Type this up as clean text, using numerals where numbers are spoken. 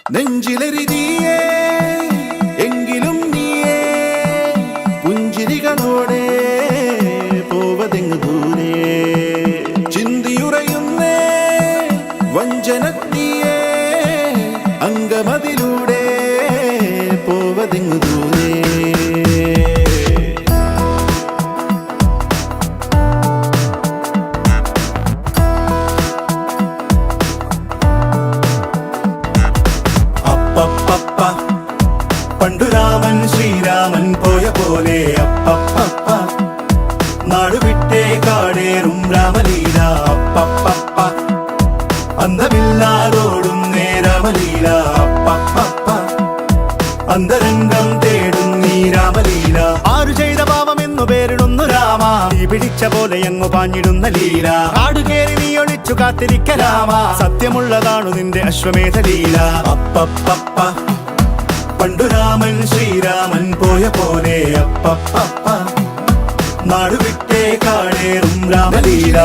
നെഞ്ചിലെരിതിയേ എങ്കിലും നീയേ പുഞ്ചിരികളോടെ പോവതെങ്ങു ദൂരെ ചിന്തിയുറയുന്നേ വഞ്ചനത്തിയേ അങ്കമതിലൂടെ പോവതെങ്ങു ദൂരെ പണ്ടു രാമൻ ശ്രീരാമൻ പോയ പോലെ അപ്പപ്പ നാടുവിട്ടേ കാടേറും രാമലീല അപ്പപ്പ അന്തമില്ലാതോടും രാമലീല അപ്പപ്പ അന്തരംഗം തേടും നീ രാമലീല ആരു ചെയ്ത പാപമെന്നു പേരിടുന്നു രാമ നീ പിടിച്ച പോലെ എങ്ങു പാഞ്ഞിടുന്ന ലീല ആടുകേറി നീ ഒളിച്ചു കാത്തിരിക്ക രാമ സത്യമുള്ളതാണു നിന്റെ അശ്വമേധ ലീല അപ്പപ്പ പണ്ടു രാമൻ ശ്രീരാമൻ പോയ പോലെ അപ്പപ്പ നാടുവിട്ടേ കാടേറും രാമലീല